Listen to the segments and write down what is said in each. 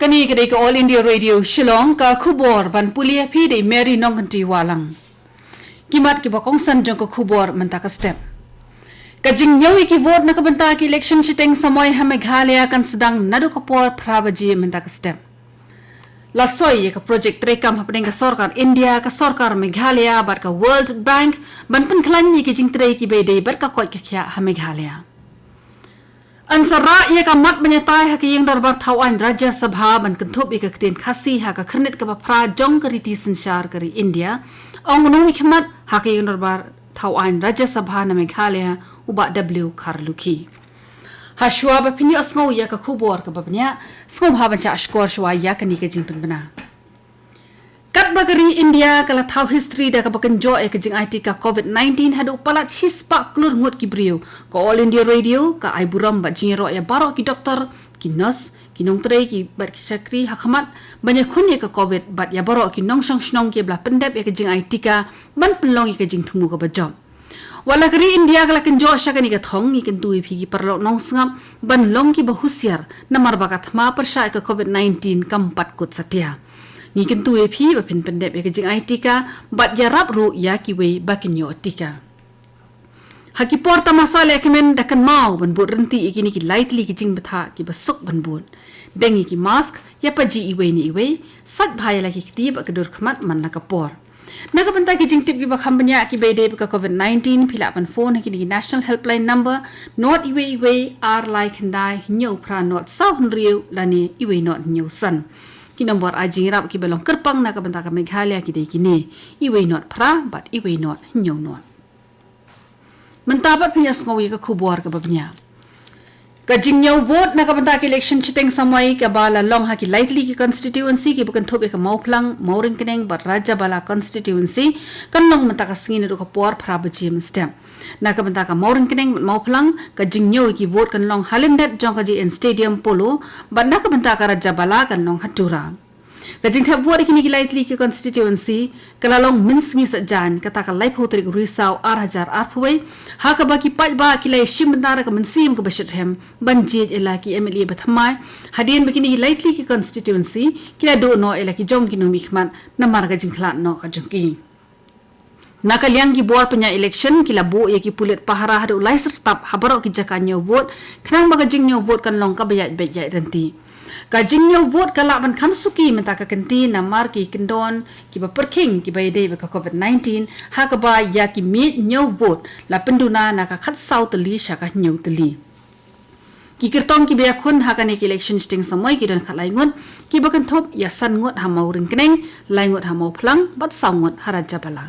Kani kedai ke All India Radio Shillong ka khubor ban pulia phi dei Mary Nongkanti walang. Kimat ki bakong san jong ka khubor menta ka step. Kajing yawi ki vote na kabanta ki election siteng samoy ha Meghalaya kan sedang nadu kapor prabaji menta ka step. Lasoi ka project trekam happening ka sarkar India ka sarkar Meghalaya bat ka World Bank ban pen khlan ni ki jing trei ki be dei bat ka koi ka khya ha Meghalaya. Ansara ia ka mat menyatai ha ki yang darbar thawan Rajya Sabha ban kentup ia ka keten Khasi ha ka khrnet ka pra jong ka riti sanchar kari India ong nung hikmat ha ki yang darbar thawan Rajya Sabha na Meghalaya uba W Karluki ha shwa ba pinyo asngau ia ka khubor ka babnya sngau ha ban cha ashkor shwa ia ka ni ka jing penbena kat bagari India kala thau history da ka bakan jo e ka jing IT ka COVID-19 hadu palat hispa klur ngut ki brio ko All India Radio ka ai buram ba jingro ya baro ki doktor ki nurse ki nong trei ki bat ki chakri hakmat banyak khun ka COVID bat ya baro ki nong song snong ki bla pendep ya ka jing IT ka ban penlong ka jing thumu ka ba job wala kari India kala kan jo sha ka ni ka thong ni kan tui phi ki parlo nong sngam ban long ki ba husiar namar ba ka thma par sha ka COVID-19 kampat kut satia ni kan tu epi ba pin pendep ya kejing IT ka bat ya rap ru ya ki we ba kin yo tika haki porta masale kemen dakan mau ban bot renti ikini ki lightly kejing betha ki basuk ban bot dengi ki mask ya paji iwe ni iwe sak bhai la ki kti ba kedur khmat man la kapor naga banta kejing tip ki ba khambanya ki be de ka COVID-19 phila ban phone ki ni national helpline number not iwe iwe ar like handai nyu pra not sau hun riu lani iwe not nyu san ki nombor ajirap ki belong kerpang na kabanta ka Meghalaya ki dei kini iwe not pra but iwe not nyong not mentapat pinya ngawi ka khubor ka babnya ka jingnyau vote na kabanta ki election chiteng samai ka bala long ha ki lightly ki constituency ki bukan thobe ka mauplang mauring keneng bat raja bala constituency kanong menta ka singin ru ka por phra bajim stem na kabanta ka mauring keneng mauplang ka jingnyau ki vote kan long halendat jong ka ji in stadium polo bat na kabanta ka raja bala kan long hatura ka jing thap vote ki ni lightly ki constituency kala long minsngi sa jan kata ka life hotrik risau 8000 arphwe ha ka ba ki pat ba ki lai shim bandara ka mansim ka bashat hem banjit ela ki MLA bathamai hadien bakini lightly ki constituency kila do no ela ki jong ki no mikman namar ka jing khlat no ka jongki nakaliang ki bor punya election kila bo ye ki pulit pahara hadu lai sertap habaro ki jakanyo vote khnang ba ka jingyo vote kan long ka bayat bayat renti ka jingyo vote kala ban khamsuki menta ka kenti namar ki kindon ki ba perking ki bai dei ba ka COVID-19 ha ka ba ya ki mit nyo vote la penduna na ka khat sau tali sha ka nyo tali ki kirtong ki be khun ha ka ne ki election sting samoi ki don khalai ngot ki ba kan thop ya san ngot ha mau ring keneng lai ngot ha mau phlang bat sau ngot haraja bala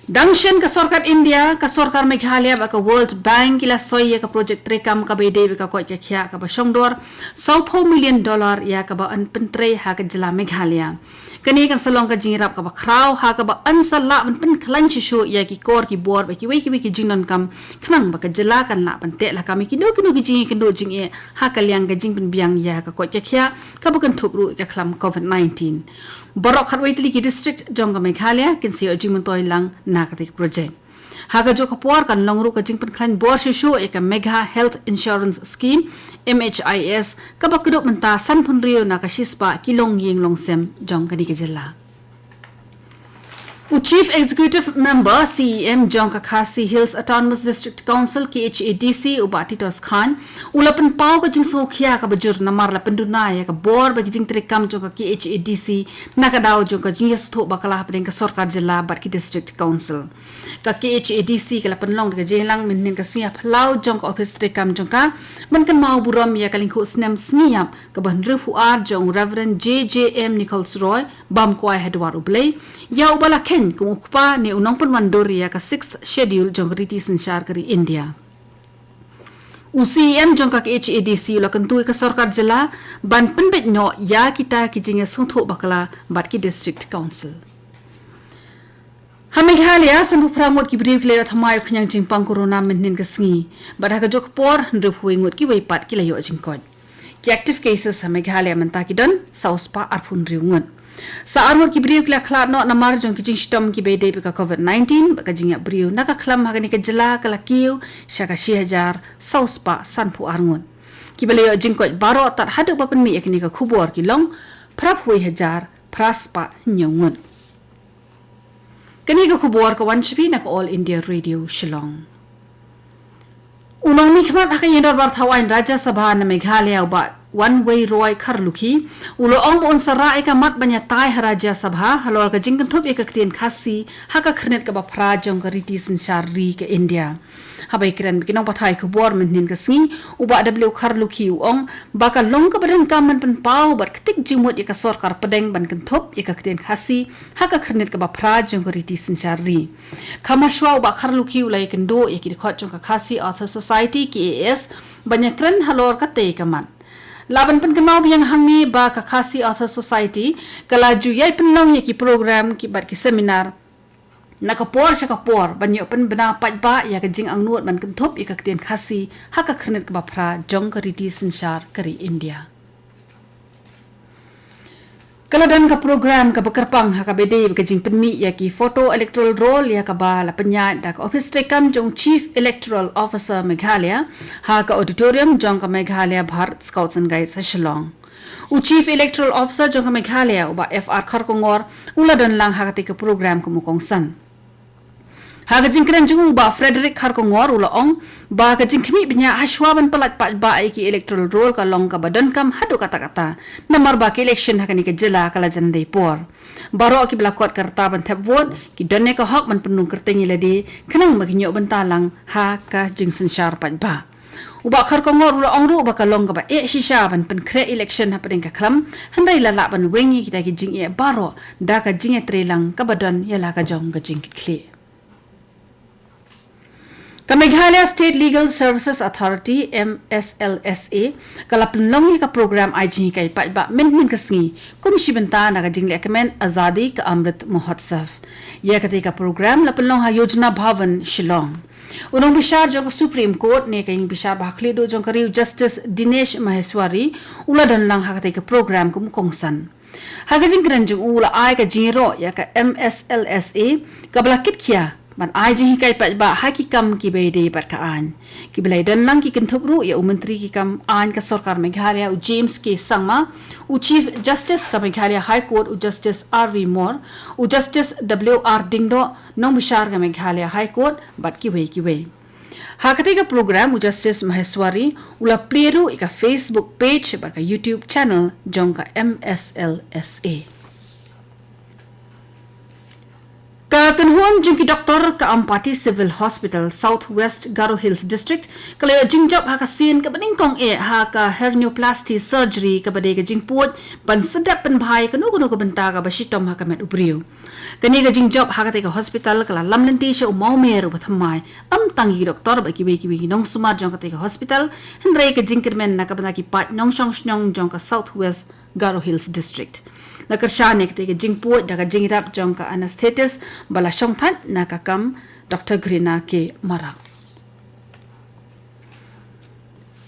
Dangshan ka sarkar India ka sarkar Meghalaya ba ka World Bank ila soy ka project trekam ka bay de ka ko ka khya ka ba shongdor $100 million ya ka ba an pentre ha ka jila Meghalaya kani kan salong ka jingrap ka ba kraw ha ka ba an sala ban pen khlan chi sho ya ki kor ki bor ba ki we ki jingnon kam khnang ba ka jila kan la ban te la ka mi ki do ki jing ki do jing e ha ka liang ka jing pen biang ya ka ko ka khya ka ba kan thup ru ka khlam COVID-19 Borok Harwaitli ki district jong ka Meghalaya kin siyo jing toy lang nakatik project. Haga jo kapor kan longru ka jing klan bor shishu e ka Mega Health Insurance Scheme MHIS ka bakdok menta san punrio na ka shispa kilong ying long sem jong ka di ka jilla. Chief Executive Member CEM Jong ka Khasi Hills Autonomous District Council KHADC ubati tos khan ulapan pau ka jing sokhya ka bajur namar la penduna ya ka bor ba jing trekam jong ka KHADC nakadaw jong ka jing yastho bakala hapdeng ka sarkar jilla bat ki district council ka KHADC ka lapanlong ka jelang min ka siya phalau jong ka office trekam jong ka man kan mau buram ya kalingkhu snem sniap ka ban rufu ar jong Reverend JJM Nichols Roy bam kwai hedwar ublay ya ubala kung ukpa ni unang panwandori ya ka 6th schedule jong riti sanchar kari India. UCM jong ka HADC ula kantu ka sarkar jila ban penbet nyo ya kita ki jinga sungtho bakala bat ki district council. Hameghalia sampu pramot ki brief le thamai khanyang jingpang corona mennin ka sngi badha ka jok por ndru huingut ki weipat ki layo jingkot ki active cases Hameghalia menta ki don sauspa arphun riungun sa armor ki brief la khlat no namar jong ki jing stom ki bede ka covid-19 ka jingya brief naka khlam hagani ka jela kala kiu shaka 6000 sauspa sanpu arngun ki belayo jingkot baro tat hadu papan mi ekni ka khubor ki long prap hui hajar praspa nyungun Kani ka khubor ka wanshpi na ka All India Radio Shillong. Unang mikmat haka yendor bar thawain Raja Sabha na Meghalaya uba one way roy karlukhi ulo ong on sarai ka mat banya tai Raja Sabha halor ka jingkan thop ekaktin Khasi haka khnet ka ba prajong ka riti sinshari ka India. Habai kiran bikinong pathai khubor menhin ka sngi uba w karlukhi uong baka long ka badan kaman pen pau bar ketik jimut ya ka sorkar pedeng ban kan thop ekaktin Khasi haka khnet ka ba prajong ka riti sinshari. Khamashwa uba karlukhi ulai kendo ya ki khot jong ka Khasi Author Society ki AS banyak kren halor ka te kaman. Laban pen kemau yang hangi ba ka Khasi Author Society kalaju yai penong ya ki program ki bat ki seminar nakapor siya kapor banyo pen bena patba ya ka jing ang nuot man kenthop ya ka kten Khasi haka khnet ka bapra jong ka riti sinshar kari India. Kaladan ka program ka bekerpang haka bede ka jing penmi ya ki photo electoral roll ya ka ba la penyat da ka office rekam jong Chief Electoral Officer Meghalaya ha ka auditorium jong ka Meghalaya Bharat Scouts and Guides sa Shillong. U Chief Electoral Officer jong ka Meghalaya uba FR Kharkongor uladon lang haka te ka program ka mukong san. Haga jingkran jung ba Frederick Kharkongor ulaong ba ka jingkmi bnya hashwaban palat pat ba ki electoral roll ka long ka badan kam hadu kata-kata namar ba ki election hakani ka jela kala jandai por baro ki blakot karta ban thap vote ki donne ka hok man penung kertengi ladi kanang maginyo bentalang ha ka jing sinshar pat ba uba Kharkongor ulaong ru ba ka long ka ba shisha ban pen kre election hapading ka klam handai lala ban wengi kita ki jing baro da ka jing trelang ka badan yala ka jong ka jing kle Ka Meghalaya State Legal Services Authority MSLSA kalapin long ka program IG kay patba min kasngi komisi benta na ka jing recommend azadi ka amrit mahotsav ya ka ka program lapin long ha yojana bhavan Shillong unong bishar jong Supreme Court ne kay bishar bakhli do jong kariu Justice Dinesh Maheshwari uladan lang ha ka program kum kongsan hagajing kran jong ula ai ka jiro ya ka MSLSA kablakit kya man ai ji kai pat ba hakikam ki bede pat ka an ki belai dan lang ki kenthop ru ya menteri ki kam an ka sarkar Meghalaya u James K Sangma u Chief Justice ka Meghalaya High Court u Justice RV Moore u Justice WR Dingdo nong bishar ka Meghalaya High Court bat ki we hakati ka program u Justice Maheshwari ula pleru ka Facebook page ba ka YouTube channel jong ka MSLSA Ka kanhuan jung ki doktor ka Ampati Civil Hospital Southwest Garo Hills District kalayo jingjop ha ka sin ka baning kong ha ka hernioplasty surgery ka bade ka jingput ban sedap pen bhai ka nugo ka benta ka basitom ha ka met ubriu kani ka jingjop ha ka te ka hospital kala lamlenti sha umau mer bathamai am tangi doktor ba ki nong sumar jong ka te ka hospital henre ka jingkirmen na ka bana ki pat nong shong jong ka Southwest Garo Hills District Nakarshan ek teke jingpo daga jingrap jong ka anesthetis bala shongthan nakakam Dr. Grina ke marak.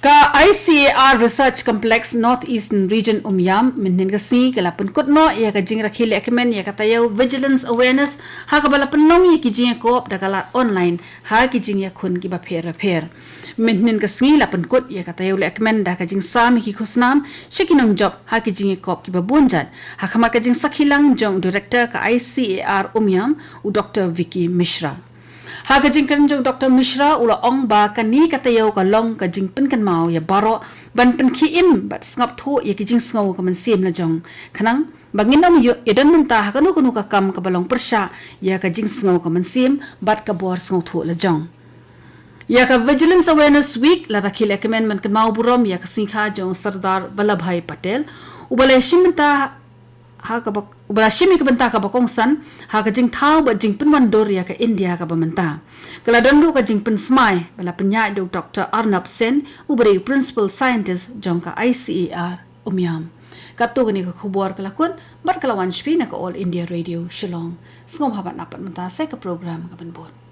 Ka ICAR Research Complex Northeastern Region Umyam minhin kasi kalapun kutno ya ka jingra khile ekmen ya katayo vigilance awareness ha ka bala penong ya ki jing ko dakala online ha ki jing ya khun ki ba pher minhin kasi lapun kut ya katayo le ekmen da ka jing sam ki khusnam shekinong job ha ki jing ko ki ba bunjat ha khamar ka jing sakhilang jong director ka ICAR Umyam u Dr. Vicky Mishra Haga jingkan jong Dr. Mishra ula ong ba kani katayo ka long ka jingpen kan mau ya baro ban pen ki im bat ngap thu ya ki jing sngo ka man sim na jong khanang bangin am yo edan menta ha kanu ka kam ka balong persha ya ka jing sngo ka man sim bat ka bor sngo thu la jong ya ka Vigilance Awareness Week la rakhil ekmen man kan mau burom ya ka singkha jong Sardar Vallabhbhai Patel ubale shimta ha ka ubala shimi ka benta ka bakong san ha ka jing thau ba jing penwan dor ya ka India ka bamenta kala donru ka jing pen smai bala penya do Dr. Arnab Sen ubari principal scientist jong ka ICAR Umyam Katu gani ka khubor kelakun bar kelawan shpi na ka All India Radio Shillong. Sengom habat napat mentase ke program ka benbut.